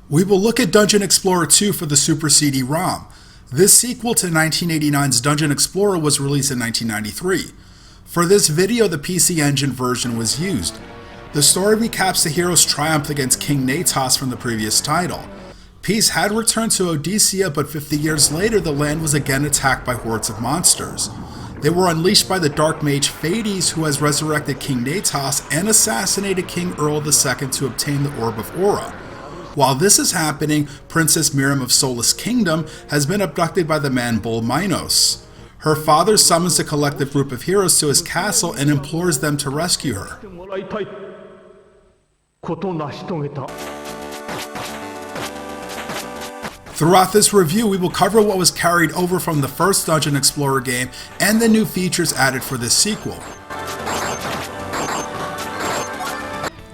We will look at Dungeon Explorer 2 for the Super CD-ROM. This sequel to 1989's Dungeon Explorer was released in 1993. For this video, the PC Engine version was used. The story recaps the hero's triumph against King Natos from the previous title. Peace had returned to Odessia, but 50 years later the land was again attacked by hordes of monsters. They were unleashed by the Dark Mage Phades, who has resurrected King Natos and assassinated King Earl II to obtain the Orb of Aura. While this is happening, Princess Miriam of Solus Kingdom has been abducted by the man Bull Minos. Her father summons a collective group of heroes to his castle and implores them to rescue her. Throughout this review, we will cover what was carried over from the first Dungeon Explorer game and the new features added for this sequel.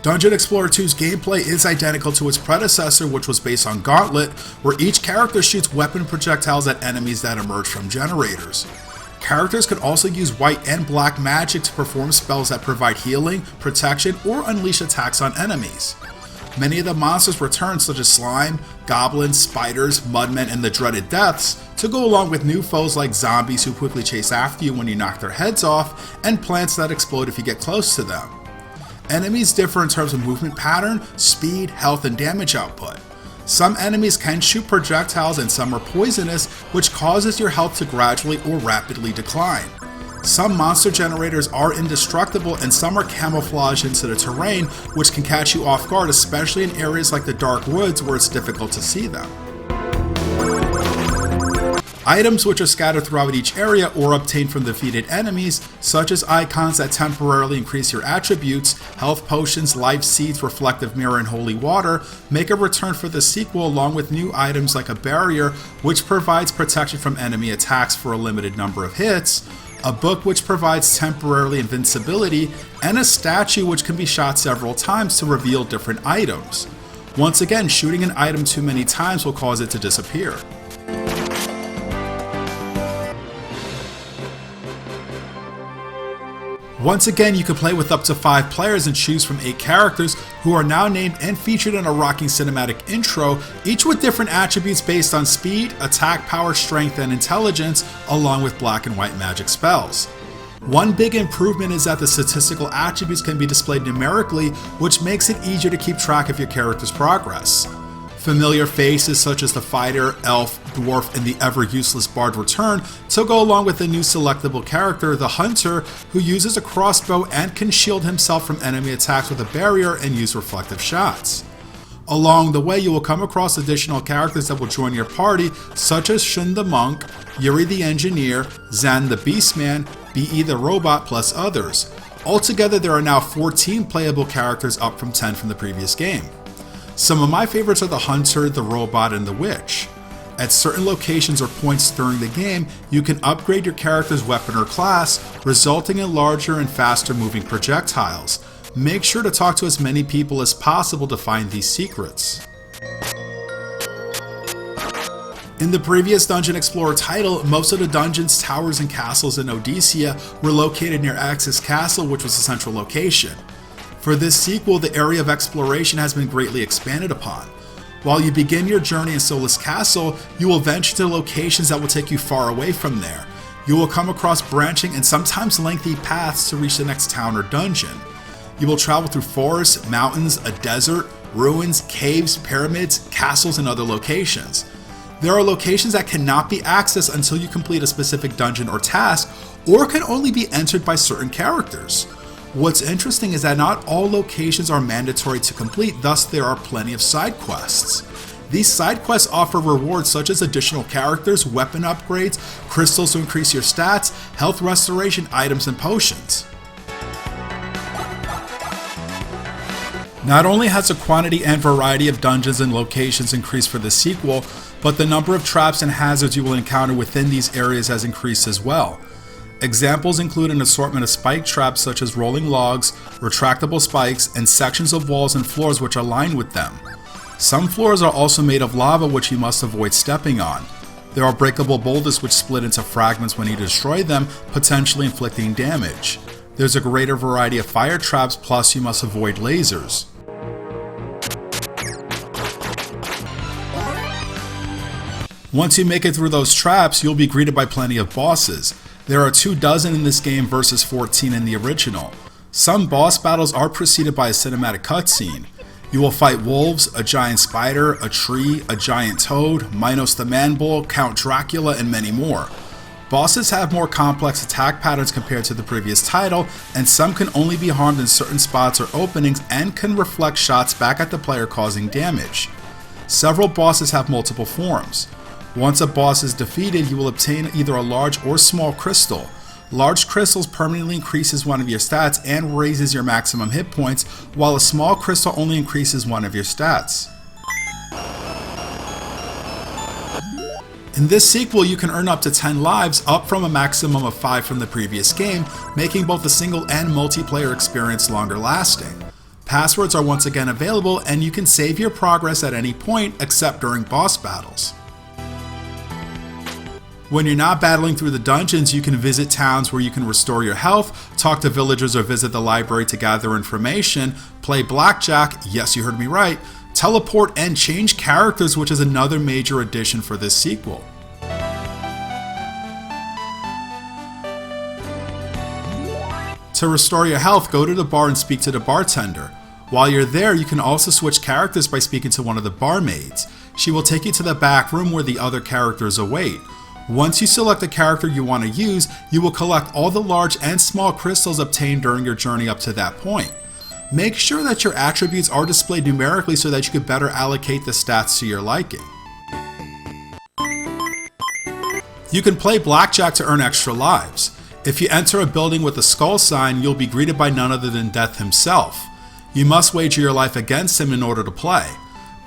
Dungeon Explorer 2's gameplay is identical to its predecessor, which was based on Gauntlet, where each character shoots weapon projectiles at enemies that emerge from generators. Characters could also use white and black magic to perform spells that provide healing, protection, or unleash attacks on enemies. Many of the monsters return, such as slime, goblins, spiders, mudmen, and the dreaded deaths, to go along with new foes like zombies who quickly chase after you when you knock their heads off, and plants that explode if you get close to them. Enemies differ in terms of movement pattern, speed, health, and damage output. Some enemies can shoot projectiles and some are poisonous, which causes your health to gradually or rapidly decline. Some monster generators are indestructible and some are camouflaged into the terrain, which can catch you off guard, especially in areas like the Dark Woods where it's difficult to see them. Items which are scattered throughout each area or obtained from defeated enemies, such as icons that temporarily increase your attributes, health potions, life seeds, reflective mirror, and holy water, make a return for the sequel, along with new items like a barrier which provides protection from enemy attacks for a limited number of hits, a book which provides temporarily invincibility, and a statue which can be shot several times to reveal different items. Once again, shooting an item too many times will cause it to disappear. Once again, you can play with up to 5 players and choose from 8 characters who are now named and featured in a rocking cinematic intro, each with different attributes based on speed, attack power, strength, and intelligence, along with black and white magic spells. One big improvement is that the statistical attributes can be displayed numerically, which makes it easier to keep track of your character's progress. Familiar faces such as the fighter, elf, dwarf, and the ever-useless bard return to go along with the new selectable character, the hunter, who uses a crossbow and can shield himself from enemy attacks with a barrier and use reflective shots. Along the way, you will come across additional characters that will join your party, such as Shun the monk, Yuri the engineer, Zan the beastman, Be the robot, plus others. Altogether, there are now 14 playable characters, up from 10 from the previous game. Some of my favorites are the hunter, the robot, and the witch. At certain locations or points during the game, you can upgrade your character's weapon or class, resulting in larger and faster moving projectiles. Make sure to talk to as many people as possible to find these secrets. In the previous Dungeon Explorer title, most of the dungeons, towers, and castles in Odessia were located near Axis Castle, which was the central location. For this sequel, the area of exploration has been greatly expanded upon. While you begin your journey in Solus Castle, you will venture to locations that will take you far away from there. You will come across branching and sometimes lengthy paths to reach the next town or dungeon. You will travel through forests, mountains, a desert, ruins, caves, pyramids, castles, and other locations. There are locations that cannot be accessed until you complete a specific dungeon or task, or can only be entered by certain characters. What's interesting is that not all locations are mandatory to complete, thus there are plenty of side quests. These side quests offer rewards such as additional characters, weapon upgrades, crystals to increase your stats, health restoration items, and potions. Not only has the quantity and variety of dungeons and locations increased for the sequel, but the number of traps and hazards you will encounter within these areas has increased as well. Examples include an assortment of spike traps such as rolling logs, retractable spikes, and sections of walls and floors which are lined with them. Some floors are also made of lava which you must avoid stepping on. There are breakable boulders which split into fragments when you destroy them, potentially inflicting damage. There's a greater variety of fire traps, plus you must avoid lasers. Once you make it through those traps, you'll be greeted by plenty of bosses. There are 24 in this game versus 14 in the original. Some boss battles are preceded by a cinematic cutscene. You will fight wolves, a giant spider, a tree, a giant toad, Minos the Man-Bull, Count Dracula, and many more. Bosses have more complex attack patterns compared to the previous title, and some can only be harmed in certain spots or openings and can reflect shots back at the player causing damage. Several bosses have multiple forms. Once a boss is defeated, you will obtain either a large or small crystal. Large crystals permanently increases one of your stats and raises your maximum hit points, while a small crystal only increases one of your stats. In this sequel, you can earn up to 10 lives, up from a maximum of 5 from the previous game, making both the single and multiplayer experience longer lasting. Passwords are once again available, and you can save your progress at any point except during boss battles. When you're not battling through the dungeons, you can visit towns where you can restore your health, talk to villagers or visit the library to gather information, play blackjack, yes you heard me right, teleport and change characters, which is another major addition for this sequel. To restore your health, go to the bar and speak to the bartender. While you're there, you can also switch characters by speaking to one of the barmaids. She will take you to the back room where the other characters await. Once you select the character you want to use, you will collect all the large and small crystals obtained during your journey up to that point. Make sure that your attributes are displayed numerically so that you can better allocate the stats to your liking. You can play blackjack to earn extra lives. If you enter a building with a skull sign, you'll be greeted by none other than Death himself. You must wager your life against him in order to play.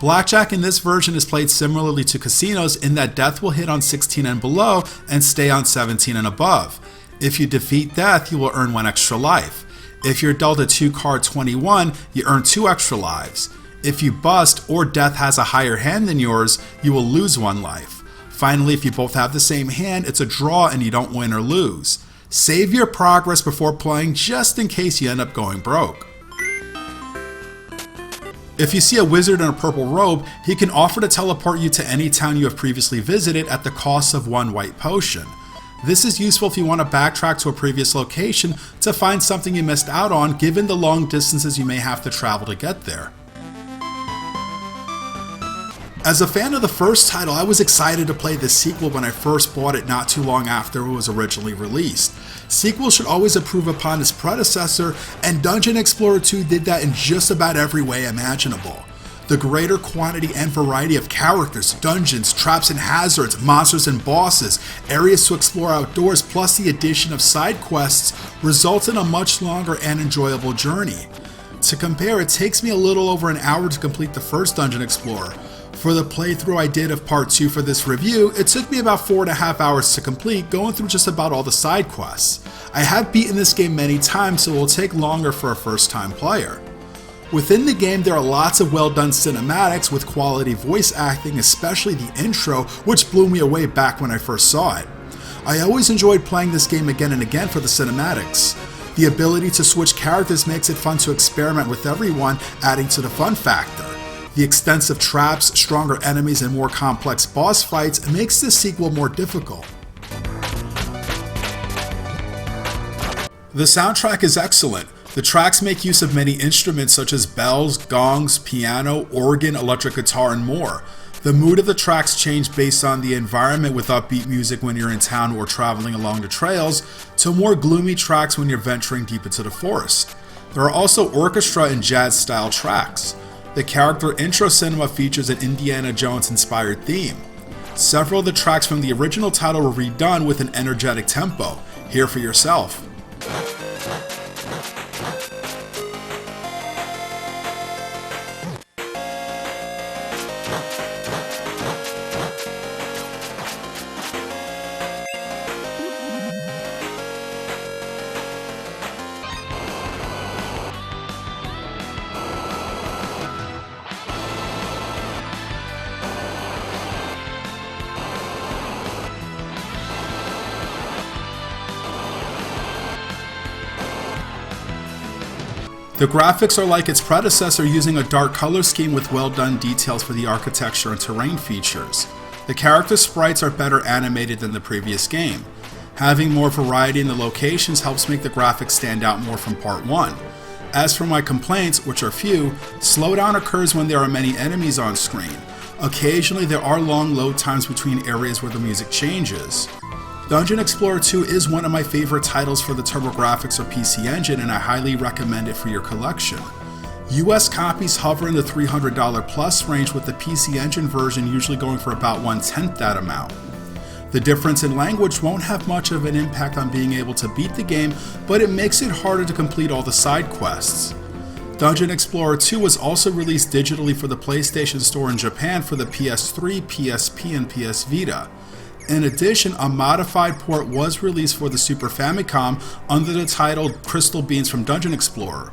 Blackjack in this version is played similarly to casinos in that Death will hit on 16 and below and stay on 17 and above. If you defeat Death, you will earn 1 extra life. If you're dealt a 2-card 21, you earn 2 extra lives. If you bust or Death has a higher hand than yours, you will lose 1 life. Finally, if you both have the same hand, it's a draw and you don't win or lose. Save your progress before playing just in case you end up going broke. If you see a wizard in a purple robe, he can offer to teleport you to any town you have previously visited at the cost of 1 white potion. This is useful if you want to backtrack to a previous location to find something you missed out on, given the long distances you may have to travel to get there. As a fan of the first title, I was excited to play this sequel when I first bought it not too long after it was originally released. Sequels should always improve upon its predecessor, and Dungeon Explorer 2 did that in just about every way imaginable. The greater quantity and variety of characters, dungeons, traps and hazards, monsters and bosses, areas to explore outdoors, plus the addition of side quests result in a much longer and enjoyable journey. To compare, it takes me a little over an hour to complete the first Dungeon Explorer. For the playthrough I did of part 2 for this review, it took me about 4.5 hours to complete, going through just about all the side quests. I have beaten this game many times, so it will take longer for a first time player. Within the game, there are lots of well done cinematics with quality voice acting, especially the intro, which blew me away back when I first saw it. I always enjoyed playing this game again and again for the cinematics. The ability to switch characters makes it fun to experiment with everyone, adding to the fun factor. The extensive traps, stronger enemies, and more complex boss fights makes this sequel more difficult. The soundtrack is excellent. The tracks make use of many instruments such as bells, gongs, piano, organ, electric guitar, and more. The mood of the tracks change based on the environment, with upbeat music when you're in town or traveling along the trails, to more gloomy tracks when you're venturing deep into the forest. There are also orchestra and jazz style tracks. The character intro cinema features an Indiana Jones inspired theme. Several of the tracks from the original title were redone with an energetic tempo. Hear for yourself. The graphics are like its predecessor, using a dark color scheme with well done details for the architecture and terrain features. The character sprites are better animated than the previous game. Having more variety in the locations helps make the graphics stand out more from Part 1. As for my complaints, which are few, slowdown occurs when there are many enemies on screen. Occasionally there are long load times between areas where the music changes. Dungeon Explorer 2 is one of my favorite titles for the TurboGrafx or PC Engine, and I highly recommend it for your collection. US copies hover in the $300 plus range, with the PC Engine version usually going for about 1/10 that amount. The difference in language won't have much of an impact on being able to beat the game, but it makes it harder to complete all the side quests. Dungeon Explorer 2 was also released digitally for the PlayStation Store in Japan for the PS3, PSP, and PS Vita. In addition, a modified port was released for the Super Famicom under the title Crystal Beans from Dungeon Explorer.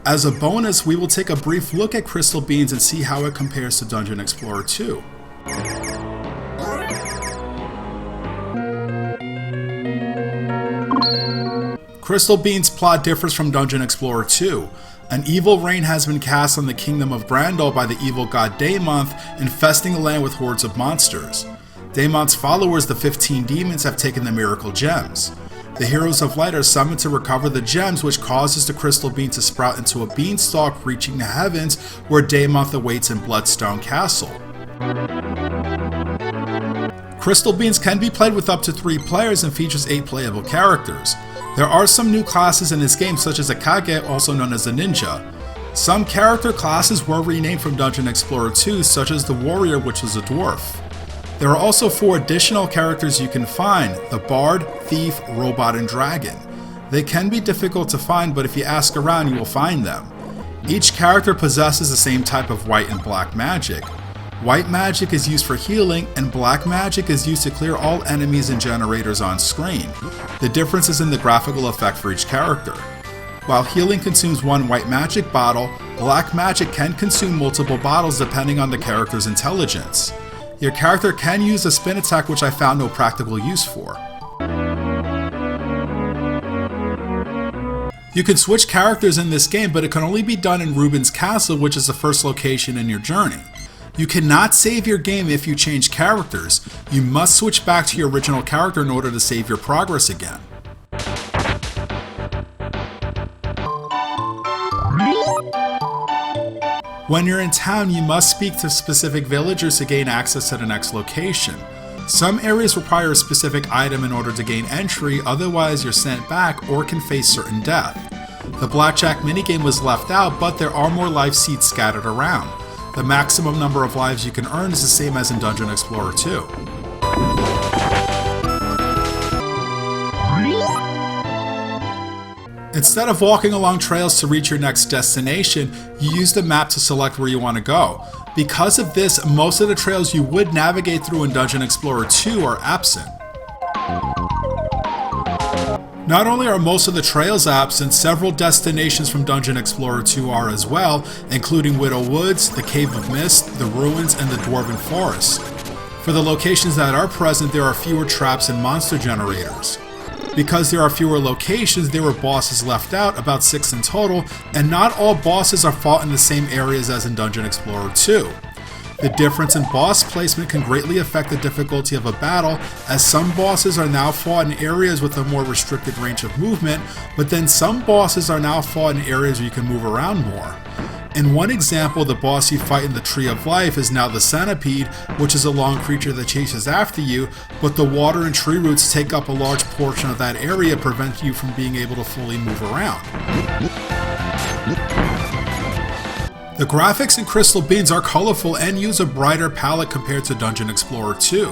As a bonus, we will take a brief look at Crystal Beans and see how it compares to Dungeon Explorer 2. Crystal Beans' plot differs from Dungeon Explorer 2. An evil rain has been cast on the kingdom of Grandal by the evil god Daemonth, infesting the land with hordes of monsters. Daemonth's followers, the 15 demons, have taken the miracle gems. The heroes of light are summoned to recover the gems, which causes the crystal bean to sprout into a beanstalk reaching the heavens, where Daemonth awaits in Bloodstone Castle. Crystal Beans can be played with up to 3 players and features 8 playable characters. There are some new classes in this game, such as a Kage, also known as a ninja. Some character classes were renamed from Dungeon Explorer 2, such as the warrior, which was a dwarf. There are also 4 additional characters you can find: the bard, thief, robot, and dragon. They can be difficult to find, but if you ask around you will find them. Each character possesses the same type of white and black magic. White magic is used for healing, and black magic is used to clear all enemies and generators on screen. The difference is in the graphical effect for each character. While healing consumes 1 white magic bottle, black magic can consume multiple bottles depending on the character's intelligence. Your character can use a spin attack, which I found no practical use for. You can switch characters in this game, but it can only be done in Rubin's Castle, which is the first location in your journey. You cannot save your game if you change characters. You must switch back to your original character in order to save your progress again. When you're in town, you must speak to specific villagers to gain access to the next location. Some areas require a specific item in order to gain entry, otherwise you're sent back or can face certain death. The blackjack minigame was left out, but there are more life seeds scattered around. The maximum number of lives you can earn is the same as in Dungeon Explorer 2. Instead of walking along trails to reach your next destination, you use the map to select where you want to go. Because of this, most of the trails you would navigate through in Dungeon Explorer 2 are absent. Not only are most of the trails absent, several destinations from Dungeon Explorer 2 are as well, including Widow Woods, the Cave of Mist, the Ruins, and the Dwarven Forest. For the locations that are present, there are fewer traps and monster generators. Because there are fewer locations, there were bosses left out, about 6 in total, and not all bosses are fought in the same areas as in Dungeon Explorer 2. The difference in boss placement can greatly affect the difficulty of a battle, as some bosses are now fought in areas with a more restricted range of movement, but then some bosses are now fought in areas where you can move around more. In one example, the boss you fight in the Tree of Life is now the Centipede, which is a long creature that chases after you, but the water and tree roots take up a large portion of that area, preventing you from being able to fully move around. The graphics in Crystal Beans are colorful and use a brighter palette compared to Dungeon Explorer 2.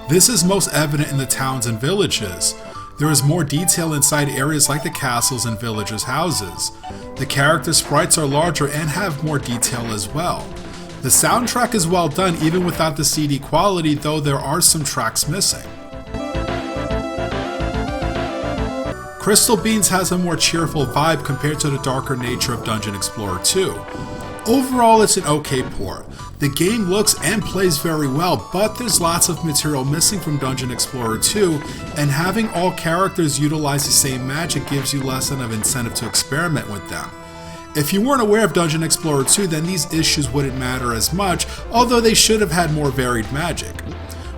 This is most evident in the towns and villages. There is more detail inside areas like the castles and villagers' houses. The character sprites are larger and have more detail as well. The soundtrack is well done even without the CD quality, though there are some tracks missing. Crystal Beans has a more cheerful vibe compared to the darker nature of Dungeon Explorer 2. Overall, it's an okay port. The game looks and plays very well, but there's lots of material missing from Dungeon Explorer 2, and having all characters utilize the same magic gives you less of an incentive to experiment with them. If you weren't aware of Dungeon Explorer 2, then these issues wouldn't matter as much, although they should have had more varied magic.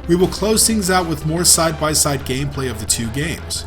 We will close things out with more side-by-side gameplay of the two games.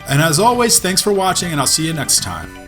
And as always, thanks for watching, and I'll see you next time.